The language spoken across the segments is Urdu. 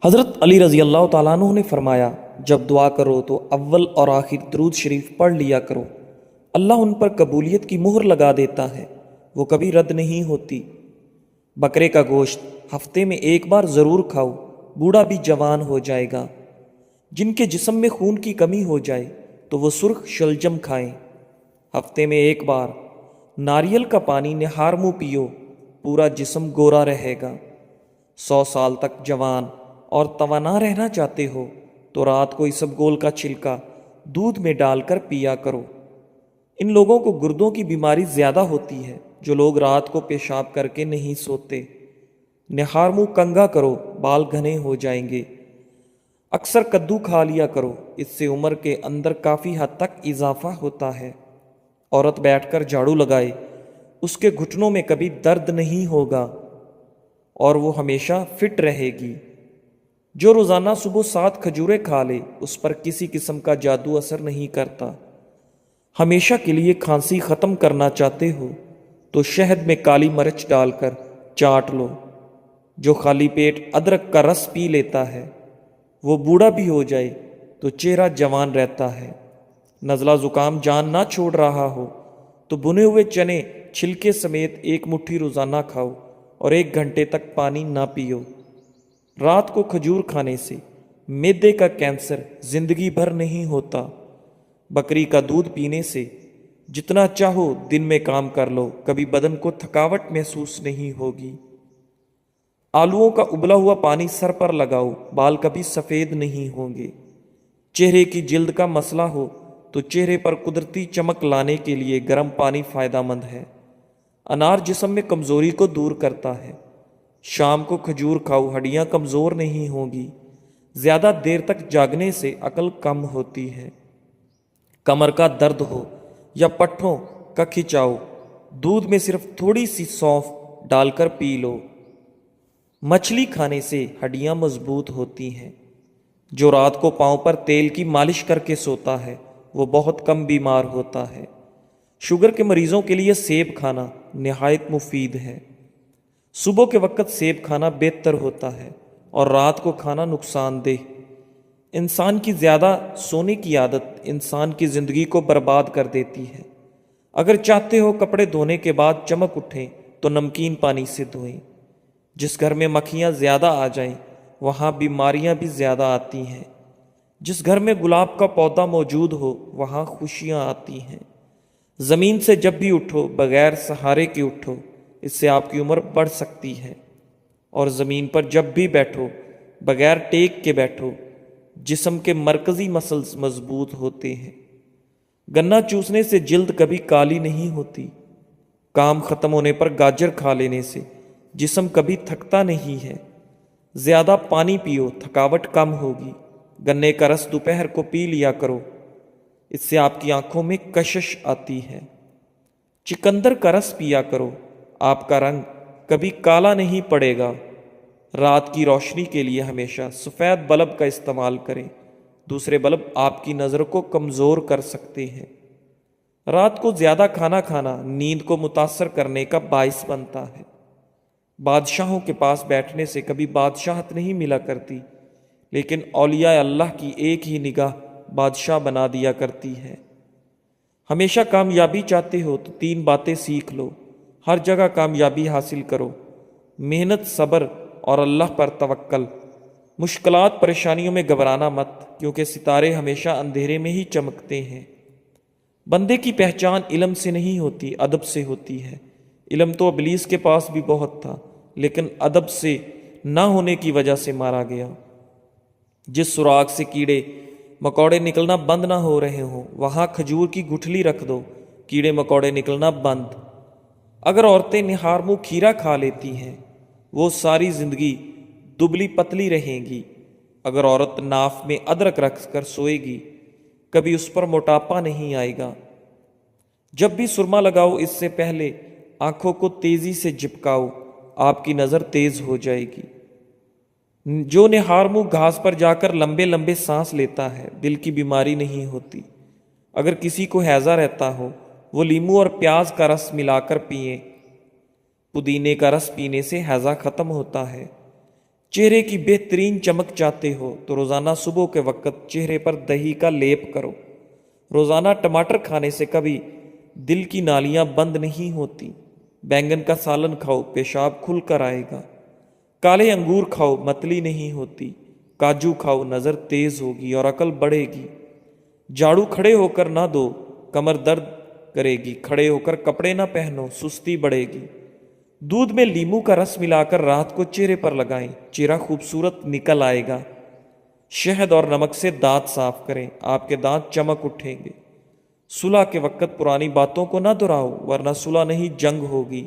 حضرت علی رضی اللہ تعالیٰ عنہ نے فرمایا، جب دعا کرو تو اول اور آخر درود شریف پڑھ لیا کرو، اللہ ان پر قبولیت کی مہر لگا دیتا ہے، وہ کبھی رد نہیں ہوتی۔ بکرے کا گوشت ہفتے میں ایک بار ضرور کھاؤ، بوڑھا بھی جوان ہو جائے گا۔ جن کے جسم میں خون کی کمی ہو جائے تو وہ سرخ شلجم کھائیں۔ ہفتے میں ایک بار ناریل کا پانی نہار منہ پیو، پورا جسم گورا رہے گا۔ 100 سال تک جوان اور توانا رہنا چاہتے ہو تو رات کو اسبگول کا چھلکا دودھ میں ڈال کر پیا کرو۔ ان لوگوں کو گردوں کی بیماری زیادہ ہوتی ہے جو لوگ رات کو پیشاب کر کے نہیں سوتے۔ نہار منہ کنگھا کرو، بال گھنے ہو جائیں گے۔ اکثر کدو کھا لیا کرو، اس سے عمر کے اندر کافی حد تک اضافہ ہوتا ہے۔ عورت بیٹھ کر جھاڑو لگائے، اس کے گھٹنوں میں کبھی درد نہیں ہوگا اور وہ ہمیشہ فٹ رہے گی۔ جو روزانہ صبح 7 کھجوریں کھا لے، اس پر کسی قسم کا جادو اثر نہیں کرتا۔ ہمیشہ کے لیے کھانسی ختم کرنا چاہتے ہو تو شہد میں کالی مرچ ڈال کر چاٹ لو۔ جو خالی پیٹ ادرک کا رس پی لیتا ہے وہ بوڑھا بھی ہو جائے تو چہرہ جوان رہتا ہے۔ نزلہ زکام جان نہ چھوڑ رہا ہو تو بنے ہوئے چنے چھلکے سمیت 1 مٹھی روزانہ کھاؤ اور 1 گھنٹے تک پانی نہ پیو۔ رات کو کھجور کھانے سے معدے کا کینسر زندگی بھر نہیں ہوتا۔ بکری کا دودھ پینے سے جتنا چاہو دن میں کام کر لو، کبھی بدن کو تھکاوٹ محسوس نہیں ہوگی۔ آلوؤں کا ابلا ہوا پانی سر پر لگاؤ، بال کبھی سفید نہیں ہوں گے۔ چہرے کی جلد کا مسئلہ ہو تو چہرے پر قدرتی چمک لانے کے لیے گرم پانی فائدہ مند ہے۔ انار جسم میں کمزوری کو دور کرتا ہے۔ شام کو کھجور کھاؤ، ہڈیاں کمزور نہیں ہوں گی۔ زیادہ دیر تک جاگنے سے عقل کم ہوتی ہے۔ کمر کا درد ہو یا پٹھوں کا کھچاؤ، دودھ میں صرف تھوڑی سی سونف ڈال کر پی لو۔ مچھلی کھانے سے ہڈیاں مضبوط ہوتی ہیں۔ جو رات کو پاؤں پر تیل کی مالش کر کے سوتا ہے وہ بہت کم بیمار ہوتا ہے۔ شوگر کے مریضوں کے لیے سیب کھانا نہایت مفید ہے۔ صبح کے وقت سیب کھانا بہتر ہوتا ہے اور رات کو کھانا نقصان دہ۔ انسان کی زیادہ سونے کی عادت انسان کی زندگی کو برباد کر دیتی ہے۔ اگر چاہتے ہو کپڑے دھونے کے بعد چمک اٹھیں تو نمکین پانی سے دھوئیں۔ جس گھر میں مکھیاں زیادہ آ جائیں وہاں بیماریاں بھی زیادہ آتی ہیں۔ جس گھر میں گلاب کا پودا موجود ہو وہاں خوشیاں آتی ہیں۔ زمین سے جب بھی اٹھو بغیر سہارے کے اٹھو، اس سے آپ کی عمر بڑھ سکتی ہے۔ اور زمین پر جب بھی بیٹھو بغیر ٹیک کے بیٹھو، جسم کے مرکزی مسلز مضبوط ہوتے ہیں۔ گنا چوسنے سے جلد کبھی کالی نہیں ہوتی۔ کام ختم ہونے پر گاجر کھا لینے سے جسم کبھی تھکتا نہیں ہے۔ زیادہ پانی پیو، تھکاوٹ کم ہوگی۔ گنے کا رس دوپہر کو پی لیا کرو، اس سے آپ کی آنکھوں میں کشش آتی ہے۔ چقندر کا رس پیا کرو، آپ کا رنگ کبھی کالا نہیں پڑے گا۔ رات کی روشنی کے لیے ہمیشہ سفید بلب کا استعمال کریں، دوسرے بلب آپ کی نظر کو کمزور کر سکتے ہیں۔ رات کو زیادہ کھانا کھانا نیند کو متاثر کرنے کا باعث بنتا ہے۔ بادشاہوں کے پاس بیٹھنے سے کبھی بادشاہت نہیں ملا کرتی، لیکن اولیاء اللہ کی ایک ہی نگاہ بادشاہ بنا دیا کرتی ہے۔ ہمیشہ کامیابی چاہتے ہو تو 3 باتیں سیکھ لو، ہر جگہ کامیابی حاصل کرو: محنت، صبر اور اللہ پر توکل۔ مشکلات پریشانیوں میں گھبرانا مت، کیونکہ ستارے ہمیشہ اندھیرے میں ہی چمکتے ہیں۔ بندے کی پہچان علم سے نہیں ہوتی، ادب سے ہوتی ہے۔ علم تو ابلیس کے پاس بھی بہت تھا، لیکن ادب سے نہ ہونے کی وجہ سے مارا گیا۔ جس سوراخ سے کیڑے مکوڑے نکلنا بند نہ ہو رہے ہوں وہاں کھجور کی گٹھلی رکھ دو، کیڑے مکوڑے نکلنا بند۔ اگر عورتیں نہار منہ کھیرا کھا لیتی ہیں وہ ساری زندگی دبلی پتلی رہیں گی۔ اگر عورت ناف میں ادرک رکھ کر سوئے گی کبھی اس پر موٹاپا نہیں آئے گا۔ جب بھی سرما لگاؤ اس سے پہلے آنکھوں کو تیزی سے جھپکاؤ، آپ کی نظر تیز ہو جائے گی۔ جو نہار منہ گھاس پر جا کر لمبے لمبے سانس لیتا ہے دل کی بیماری نہیں ہوتی۔ اگر کسی کو ہیضہ رہتا ہو وہ لیموں اور پیاز کا رس ملا کر پئیں۔ پودینے کا رس پینے سے ہیضہ ختم ہوتا ہے۔ چہرے کی بہترین چمک چاہتے ہو تو روزانہ صبح کے وقت چہرے پر دہی کا لیپ کرو۔ روزانہ ٹماٹر کھانے سے کبھی دل کی نالیاں بند نہیں ہوتی۔ بینگن کا سالن کھاؤ، پیشاب کھل کر آئے گا۔ کالے انگور کھاؤ، متلی نہیں ہوتی۔ کاجو کھاؤ، نظر تیز ہوگی اور عقل بڑھے گی۔ جھاڑو کھڑے ہو کر نہ دو، کمر درد کرے گی۔ کھڑے ہو کر کپڑے نہ پہنو، سستی بڑھے گی۔ دودھ میں لیموں کا رس ملا کر رات کو چہرے پر لگائیں، چہرہ خوبصورت نکل آئے گا۔ شہد اور نمک سے دانت صاف کریں، آپ کے دانت چمک اٹھیں گے۔ صلح کے وقت پرانی باتوں کو نہ دہراؤ، ورنہ صلح نہیں جنگ ہوگی۔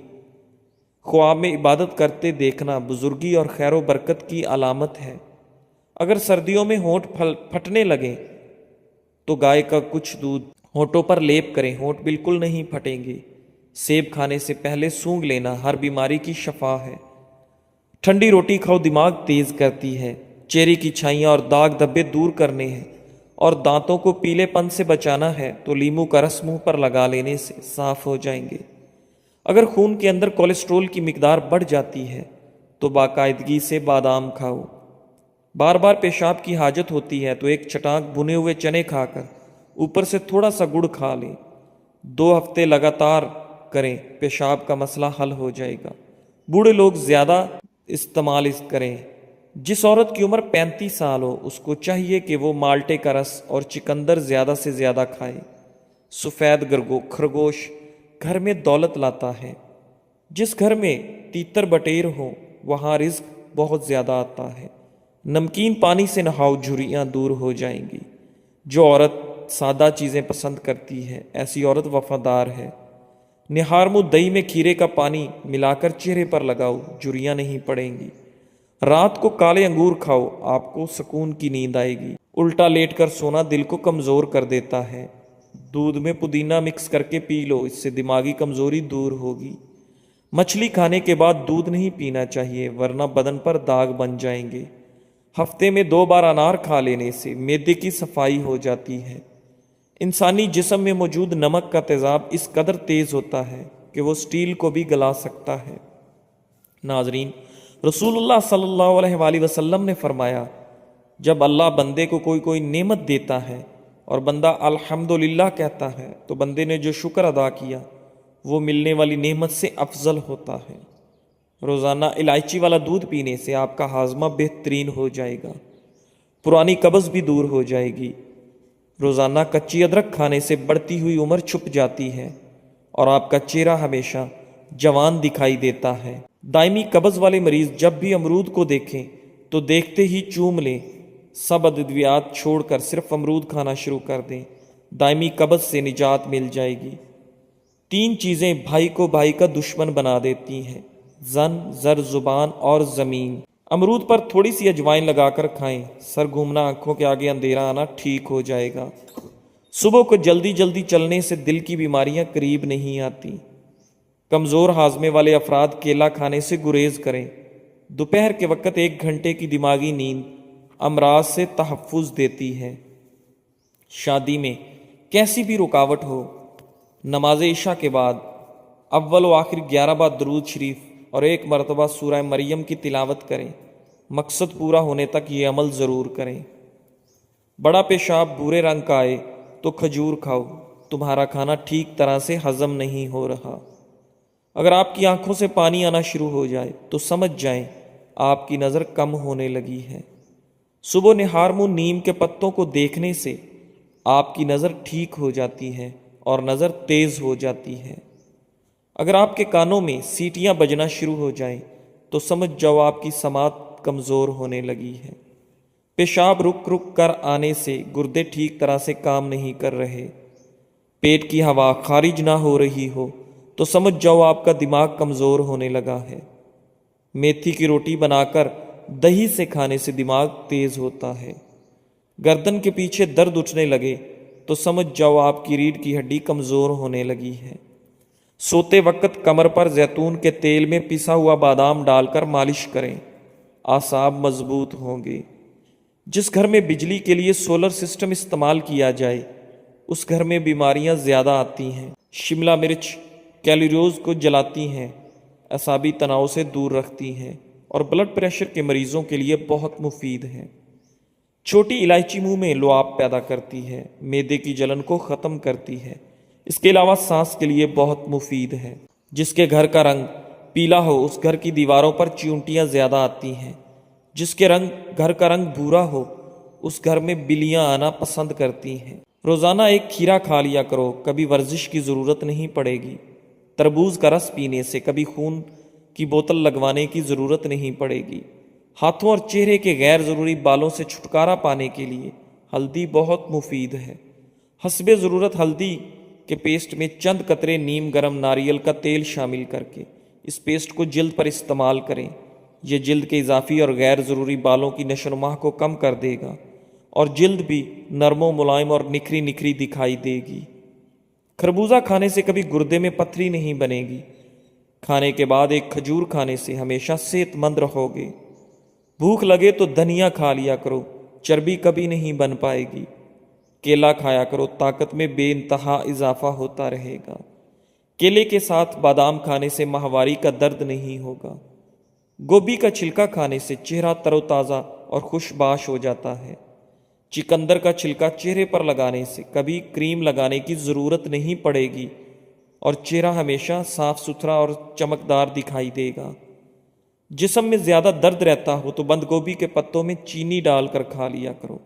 خواب میں عبادت کرتے دیکھنا بزرگی اور خیر و برکت کی علامت ہے۔ اگر سردیوں میں ہونٹ پھٹنے لگیں تو گائے کا کچھ دودھ ہونٹوں پر لیپ کریں، ہونٹ بالکل نہیں پھٹیں گے۔ سیب کھانے سے پہلے سونگھ لینا ہر بیماری کی شفا ہے۔ ٹھنڈی روٹی کھاؤ، دماغ تیز کرتی ہے۔ چہرے کی چھائیاں اور داغ دھبے دور کرنے ہیں اور دانتوں کو پیلے پن سے بچانا ہے تو لیموں کا رس منہ پر لگا لینے سے صاف ہو جائیں گے۔ اگر خون کے اندر کولیسٹرول کی مقدار بڑھ جاتی ہے تو باقاعدگی سے بادام کھاؤ۔ بار بار پیشاب کی حاجت ہوتی ہے تو ایک چٹانک بھنے ہوئے چنے کھا کر اوپر سے تھوڑا سا گڑ کھا لیں۔ 2 ہفتے لگاتار کریں، پیشاب کا مسئلہ حل ہو جائے گا۔ بوڑھے لوگ زیادہ استعمال کریں۔ جس عورت کی عمر 35 سال ہو اس کو چاہیے کہ وہ مالٹے کا رس اور چقندر زیادہ سے زیادہ کھائے۔ سفید خرگوش گھر میں دولت لاتا ہے۔ جس گھر میں تیتر بٹیر ہو وہاں رزق بہت زیادہ آتا ہے۔ نمکین پانی سے نہاؤ، جھریاں دور ہو جائیں گی۔ جو عورت سادہ چیزیں پسند کرتی ہے ایسی عورت وفادار ہے۔ نہار منہ دہی میں کھیرے کا پانی ملا کر چہرے پر لگاؤ، جھریاں نہیں پڑیں گی۔ رات کو کالے انگور کھاؤ، آپ کو سکون کی نیند آئے گی۔ الٹا لیٹ کر سونا دل کو کمزور کر دیتا ہے۔ دودھ میں پودینہ مکس کر کے پی لو، اس سے دماغی کمزوری دور ہوگی۔ مچھلی کھانے کے بعد دودھ نہیں پینا چاہیے ورنہ بدن پر داغ بن جائیں گے۔ ہفتے میں 2 بار انار کھا لینے سے معدے کی صفائی ہو جاتی ہے۔ انسانی جسم میں موجود نمک کا تیزاب اس قدر تیز ہوتا ہے کہ وہ سٹیل کو بھی گلا سکتا ہے۔ ناظرین، رسول اللہ صلی اللہ علیہ وآلہ وسلم نے فرمایا، جب اللہ بندے کو کوئی نعمت دیتا ہے اور بندہ الحمدللہ کہتا ہے تو بندے نے جو شکر ادا کیا وہ ملنے والی نعمت سے افضل ہوتا ہے۔ روزانہ الائچی والا دودھ پینے سے آپ کا ہاضمہ بہترین ہو جائے گا، پرانی قبض بھی دور ہو جائے گی۔ روزانہ کچی ادرک کھانے سے بڑھتی ہوئی عمر چھپ جاتی ہے اور آپ کا چہرہ ہمیشہ جوان دکھائی دیتا ہے۔ دائمی قبض والے مریض جب بھی امرود کو دیکھیں تو دیکھتے ہی چوم لیں، سب ادویات چھوڑ کر صرف امرود کھانا شروع کر دیں، دائمی قبض سے نجات مل جائے گی۔ 3 چیزیں بھائی کو بھائی کا دشمن بنا دیتی ہیں: زن، زر، زبان اور زمین۔ امرود پر تھوڑی سی اجوائن لگا کر کھائیں، سر گھومنا، آنکھوں کے آگے اندھیرا آنا ٹھیک ہو جائے گا۔ صبح کو جلدی چلنے سے دل کی بیماریاں قریب نہیں آتی۔ کمزور ہاضمے والے افراد کیلا کھانے سے گریز کریں۔ دوپہر کے وقت 1 گھنٹے کی دماغی نیند امراض سے تحفظ دیتی ہے۔ شادی میں کیسی بھی رکاوٹ ہو، نماز عشاء کے بعد اول و آخر 11 بار درود شریف اور 1 مرتبہ سورہ مریم کی تلاوت کریں۔ مقصد پورا ہونے تک یہ عمل ضرور کریں۔ بڑا پیشاب بھورے رنگ کا آئے تو کھجور کھاؤ، تمہارا کھانا ٹھیک طرح سے ہضم نہیں ہو رہا۔ اگر آپ کی آنکھوں سے پانی آنا شروع ہو جائے تو سمجھ جائیں آپ کی نظر کم ہونے لگی ہے۔ صبح نہار منہ نیم کے پتوں کو دیکھنے سے آپ کی نظر ٹھیک ہو جاتی ہے اور نظر تیز ہو جاتی ہے۔ اگر آپ کے کانوں میں سیٹیاں بجنا شروع ہو جائیں تو سمجھ جاؤ آپ کی سماعت کمزور ہونے لگی ہے۔ پیشاب رک کر آنے سے گردے ٹھیک طرح سے کام نہیں کر رہے، پیٹ کی ہوا خارج نہ ہو رہی ہو تو سمجھ جاؤ آپ کا دماغ کمزور ہونے لگا ہے۔ میتھی کی روٹی بنا کر دہی سے کھانے سے دماغ تیز ہوتا ہے۔ گردن کے پیچھے درد اٹھنے لگے تو سمجھ جاؤ آپ کی ریڑھ کی ہڈی کمزور ہونے لگی ہے۔ سوتے وقت کمر پر زیتون کے تیل میں پسا ہوا بادام ڈال کر مالش کریں، اعصاب مضبوط ہوں گے۔ جس گھر میں بجلی کے لیے سولر سسٹم استعمال کیا جائے اس گھر میں بیماریاں زیادہ آتی ہیں۔ شملہ مرچ کیلوریز کو جلاتی ہیں، اعصابی تناؤ سے دور رکھتی ہیں اور بلڈ پریشر کے مریضوں کے لیے بہت مفید ہے۔ چھوٹی الائچی منہ میں لعاب پیدا کرتی ہے، معدے کی جلن کو ختم کرتی ہے۔ اس کے علاوہ سانس کے لیے بہت مفید ہے۔ جس کے گھر کا رنگ پیلا ہو اس گھر کی دیواروں پر چیونٹیاں زیادہ آتی ہیں۔ جس کے گھر کا رنگ بھورا ہو اس گھر میں بلیاں آنا پسند کرتی ہیں۔ روزانہ ایک کھیرا کھا لیا کرو، کبھی ورزش کی ضرورت نہیں پڑے گی۔ تربوز کا رس پینے سے کبھی خون کی بوتل لگوانے کی ضرورت نہیں پڑے گی۔ ہاتھوں اور چہرے کے غیر ضروری بالوں سے چھٹکارا پانے کے لیے ہلدی بہت مفید ہے۔ حسب ضرورت ہلدی کے پیسٹ میں چند قطرے نیم گرم ناریل کا تیل شامل کر کے اس پیسٹ کو جلد پر استعمال کریں۔ یہ جلد کے اضافی اور غیر ضروری بالوں کی نشو و نما کو کم کر دے گا اور جلد بھی نرم و ملائم اور نکھری نکھری دکھائی دے گی۔ خربوزہ کھانے سے کبھی گردے میں پتھری نہیں بنے گی۔ کھانے کے بعد ایک کھجور کھانے سے ہمیشہ صحت مند رہو گے۔ بھوک لگے تو دھنیا کھا لیا کرو، چربی کبھی نہیں بن پائے گی۔ کیلا کھایا کرو، طاقت میں بے انتہا اضافہ ہوتا رہے گا۔ کیلے کے ساتھ بادام کھانے سے ماہواری کا درد نہیں ہوگا۔ گوبھی کا چھلکا کھانے سے چہرہ تر و تازہ اور خوش باش ہو جاتا ہے۔ چکندر کا چھلکا چہرے پر لگانے سے کبھی کریم لگانے کی ضرورت نہیں پڑے گی اور چہرہ ہمیشہ صاف ستھرا اور چمکدار دکھائی دے گا۔ جسم میں زیادہ درد رہتا ہو تو بند گوبھی کے پتوں میں چینی ڈال کر کھا لیا کرو۔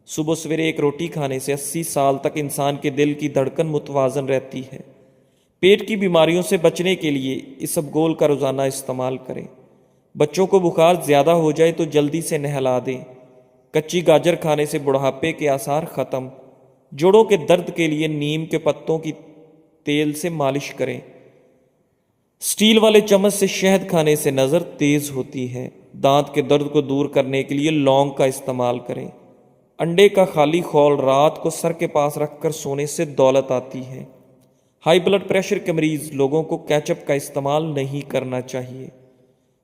صبح سویرے ایک روٹی کھانے سے 80 سال تک انسان کے دل کی دھڑکن متوازن رہتی ہے۔ پیٹ کی بیماریوں سے بچنے کے لیے اسبگول کا روزانہ استعمال کریں۔ بچوں کو بخار زیادہ ہو جائے تو جلدی سے نہلا دیں۔ کچی گاجر کھانے سے بڑھاپے کے آثار ختم۔ جوڑوں کے درد کے لیے نیم کے پتوں کی تیل سے مالش کریں۔ سٹیل والے چمچ سے شہد کھانے سے نظر تیز ہوتی ہے۔ دانت کے درد کو دور کرنے کے لیے لونگ کا استعمال کریں۔ انڈے کا خالی خول رات کو سر کے پاس رکھ کر سونے سے دولت آتی ہے۔ ہائی بلڈ پریشر کے مریض لوگوں کو کیچپ کا استعمال نہیں کرنا چاہیے۔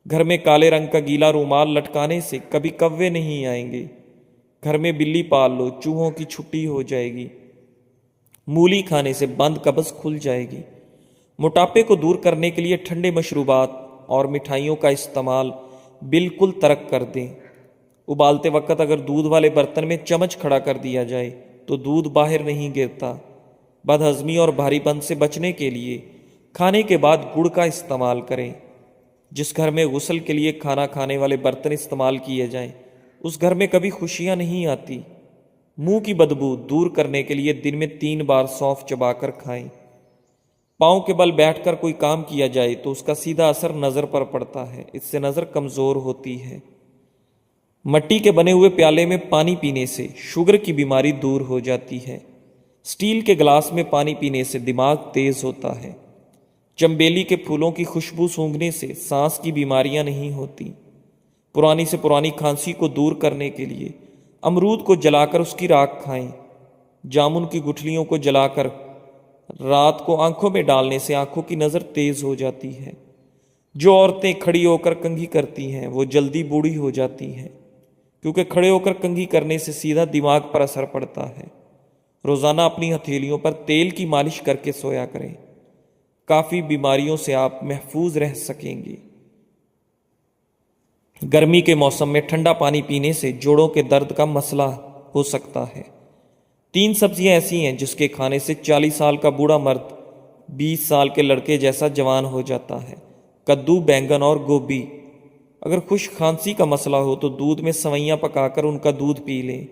گھر میں کالے رنگ کا گیلا رومال لٹکانے سے کبھی کوے نہیں آئیں گے۔ گھر میں بلی پال لو، چوہوں کی چھٹی ہو جائے گی۔ مولی کھانے سے بند قبض کھل جائے گی۔ موٹاپے کو دور کرنے کے لیے ٹھنڈے مشروبات اور مٹھائیوں کا استعمال بالکل ترک کر دیں۔ ابالتے وقت اگر دودھ والے برتن میں چمچ کھڑا کر دیا جائے تو دودھ باہر نہیں گرتا۔ بد ہضمی اور بھاری پن سے بچنے کے لیے کھانے کے بعد گڑ کا استعمال کریں۔ جس گھر میں غسل کے لیے کھانا کھانے والے برتن استعمال کیے جائیں اس گھر میں کبھی خوشیاں نہیں آتی۔ منہ کی بدبو دور کرنے کے لیے دن میں 3 بار سونف چبا کر کھائیں۔ پاؤں کے بل بیٹھ کر کوئی کام کیا جائے تو اس کا سیدھا اثر نظر پر پڑتا ہے، اس سے نظر کمزور ہوتی ہے۔ مٹی کے بنے ہوئے پیالے میں پانی پینے سے شوگر کی بیماری دور ہو جاتی ہے۔ سٹیل کے گلاس میں پانی پینے سے دماغ تیز ہوتا ہے۔ چنبیلی کے پھولوں کی خوشبو سونگھنے سے سانس کی بیماریاں نہیں ہوتی۔ پرانی سے پرانی کھانسی کو دور کرنے کے لیے امرود کو جلا کر اس کی راکھ کھائیں۔ جامن کی گٹھلیوں کو جلا کر رات کو آنکھوں میں ڈالنے سے آنکھوں کی نظر تیز ہو جاتی ہے۔ جو عورتیں کھڑی ہو کر کنگھی کرتی ہیں وہ جلدی بوڑھی ہو جاتی ہیں، کیونکہ کھڑے ہو کر کنگھی کرنے سے سیدھا دماغ پر اثر پڑتا ہے۔ روزانہ اپنی ہتھیلیوں پر تیل کی مالش کر کے سویا کریں۔ کافی بیماریوں سے آپ محفوظ رہ سکیں گے۔ گرمی کے موسم میں ٹھنڈا پانی پینے سے جوڑوں کے درد کا مسئلہ ہو سکتا ہے۔ 3 سبزیاں ایسی ہیں جس کے کھانے سے 40 سال کا بوڑھا مرد 20 سال کے لڑکے جیسا جوان ہو جاتا ہے۔ کدو، بینگن اور گوبھی۔ اگر خشک کھانسی کا مسئلہ ہو تو دودھ میں سوئیاں پکا کر ان کا دودھ پی لیں۔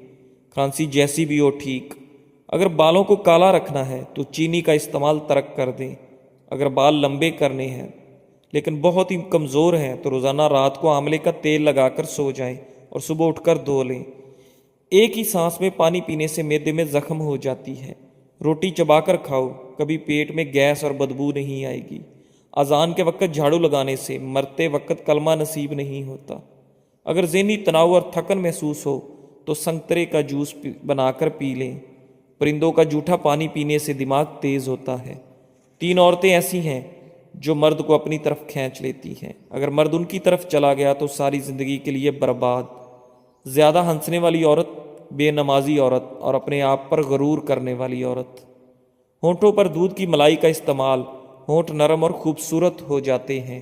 کھانسی جیسی بھی ہو ٹھیک۔ اگر بالوں کو کالا رکھنا ہے تو چینی کا استعمال ترک کر دیں۔ اگر بال لمبے کرنے ہیں لیکن بہت ہی کمزور ہیں تو روزانہ رات کو آملے کا تیل لگا کر سو جائیں اور صبح اٹھ کر دھو لیں۔ ایک ہی سانس میں پانی پینے سے معدے میں زخم ہو جاتی ہے۔ روٹی چبا کر کھاؤ، کبھی پیٹ میں گیس اور بدبو نہیں آئے گی۔ اذان کے وقت جھاڑو لگانے سے مرتے وقت کلمہ نصیب نہیں ہوتا۔ اگر ذہنی تناؤ اور تھکن محسوس ہو تو سنترے کا جوس بنا کر پی لیں۔ پرندوں کا جھوٹا پانی پینے سے دماغ تیز ہوتا ہے۔ 3 عورتیں ایسی ہیں جو مرد کو اپنی طرف کھینچ لیتی ہیں۔ اگر مرد ان کی طرف چلا گیا تو ساری زندگی کے لیے برباد۔ زیادہ ہنسنے والی عورت، بے نمازی عورت اور اپنے آپ پر غرور کرنے والی عورت۔ ہونٹوں پر دودھ کی ملائی کا استعمال، ہونٹ نرم اور خوبصورت ہو جاتے ہیں۔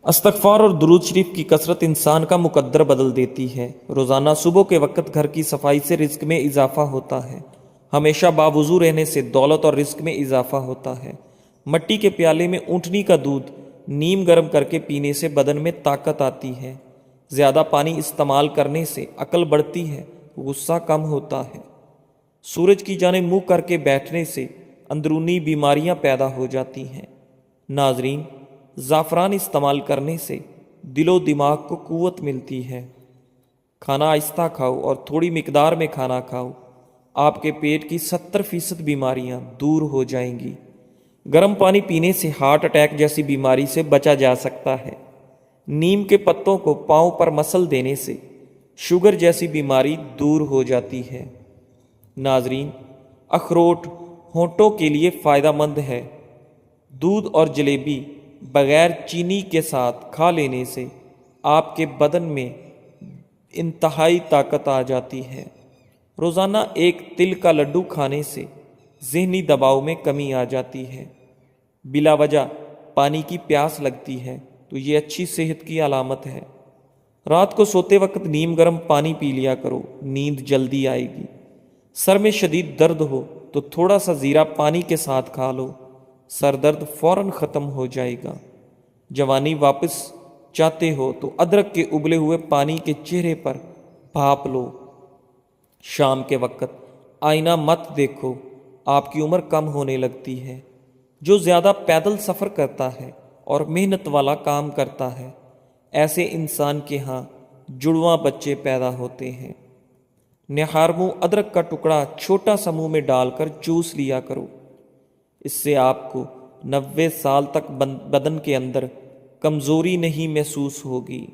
استغفار اور درود شریف کی کثرت انسان کا مقدر بدل دیتی ہے۔ روزانہ صبح کے وقت گھر کی صفائی سے رزق میں اضافہ ہوتا ہے۔ ہمیشہ باوضو رہنے سے دولت اور رزق میں اضافہ ہوتا ہے۔ مٹی کے پیالے میں اونٹنی کا دودھ نیم گرم کر کے پینے سے بدن میں طاقت آتی ہے۔ زیادہ پانی استعمال کرنے سے عقل بڑھتی ہے، غصہ کم ہوتا ہے۔ سورج کی جانب منہ کر کے بیٹھنے سے اندرونی بیماریاں پیدا ہو جاتی ہیں۔ ناظرین، زعفران استعمال کرنے سے دل و دماغ کو قوت ملتی ہے۔ کھانا آہستہ کھاؤ اور تھوڑی مقدار میں کھانا کھاؤ، آپ کے پیٹ کی 70% بیماریاں دور ہو جائیں گی۔ گرم پانی پینے سے ہارٹ اٹیک جیسی بیماری سے بچا جا سکتا ہے۔ نیم کے پتوں کو پاؤں پر مسل دینے سے شوگر جیسی بیماری دور ہو جاتی ہے۔ ناظرین، اخروٹ ہونٹوں کے لیے فائدہ مند ہے۔ دودھ اور جلیبی بغیر چینی کے ساتھ کھا لینے سے آپ کے بدن میں انتہائی طاقت آ جاتی ہے۔ روزانہ ایک تل کا لڈو کھانے سے ذہنی دباؤ میں کمی آ جاتی ہے۔ بلا وجہ پانی کی پیاس لگتی ہے تو یہ اچھی صحت کی علامت ہے۔ رات کو سوتے وقت نیم گرم پانی پی لیا کرو، نیند جلدی آئے گی۔ سر میں شدید درد ہو تو تھوڑا سا زیرہ پانی کے ساتھ کھا لو، سر درد فوراً ختم ہو جائے گا۔ جوانی واپس چاہتے ہو تو ادرک کے ابلے ہوئے پانی کے چہرے پر بھاپ لو۔ شام کے وقت آئینہ مت دیکھو، آپ کی عمر کم ہونے لگتی ہے۔ جو زیادہ پیدل سفر کرتا ہے اور محنت والا کام کرتا ہے، ایسے انسان کے ہاں جڑواں بچے پیدا ہوتے ہیں۔ نہارمو ادرک کا ٹکڑا چھوٹا سا منہ میں ڈال کر چوس لیا کرو، اس سے آپ کو 90 سال تک بدن کے اندر کمزوری نہیں محسوس ہوگی۔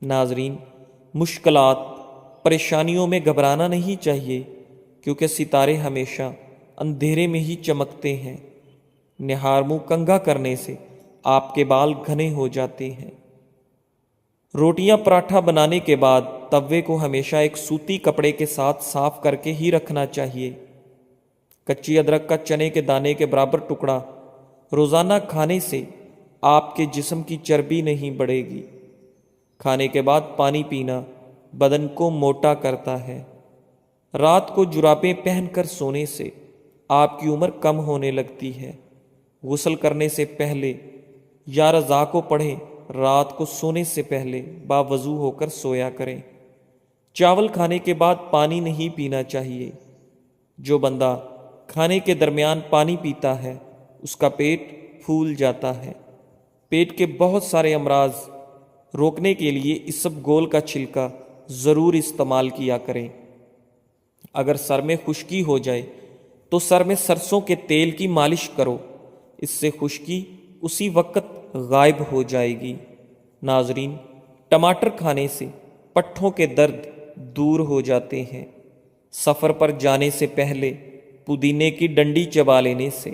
ناظرین، مشکلات، پریشانیوں میں گھبرانا نہیں چاہیے، کیونکہ ستارے ہمیشہ اندھیرے میں ہی چمکتے ہیں۔ نہارمو کنگھا کرنے سے آپ کے بال گھنے ہو جاتے ہیں۔ روٹیاں پراٹھا بنانے کے بعد توے کو ہمیشہ ایک سوتی کپڑے کے ساتھ صاف کر کے ہی رکھنا چاہیے۔ کچی ادرک کا چنے کے دانے کے برابر ٹکڑا روزانہ کھانے سے آپ کے جسم کی چربی نہیں بڑھے گی۔ کھانے کے بعد پانی پینا بدن کو موٹا کرتا ہے۔ رات کو جرابیں پہن کر سونے سے آپ کی عمر کم ہونے لگتی ہے۔ غسل کرنے سے پہلے یا رضا کو پڑھیں، رات کو سونے سے پہلے باوضو ہو کر سویا کریں۔ چاول کھانے کے بعد پانی نہیں پینا چاہیے۔ جو بندہ کھانے کے درمیان پانی پیتا ہے اس کا پیٹ پھول جاتا ہے۔ پیٹ کے بہت سارے امراض روکنے کے لیے اسب گول کا چھلکا ضرور استعمال کیا کریں۔ اگر سر میں خشکی ہو جائے تو سر میں سرسوں کے تیل کی مالش کرو، اس سے خشکی اسی وقت غائب ہو جائے گی۔ ناظرین، ٹماٹر کھانے سے پٹھوں کے درد دور ہو جاتے ہیں۔ سفر پر جانے سے پہلے پودینے کی ڈنڈی چبا لینے سے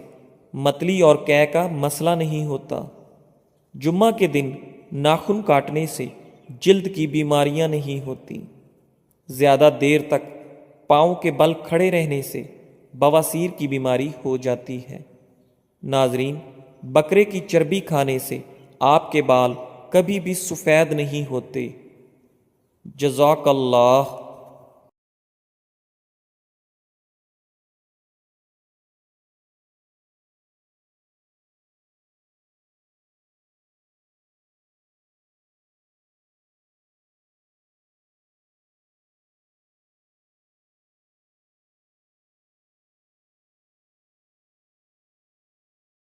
متلی اور قے کا مسئلہ نہیں ہوتا۔ جمعہ کے دن ناخن کاٹنے سے جلد کی بیماریاں نہیں ہوتی۔ زیادہ دیر تک پاؤں کے بل کھڑے رہنے سے بواسیر کی بیماری ہو جاتی ہے۔ ناظرین، بکرے کی چربی کھانے سے آپ کے بال کبھی بھی سفید نہیں ہوتے۔ جزاک اللہ۔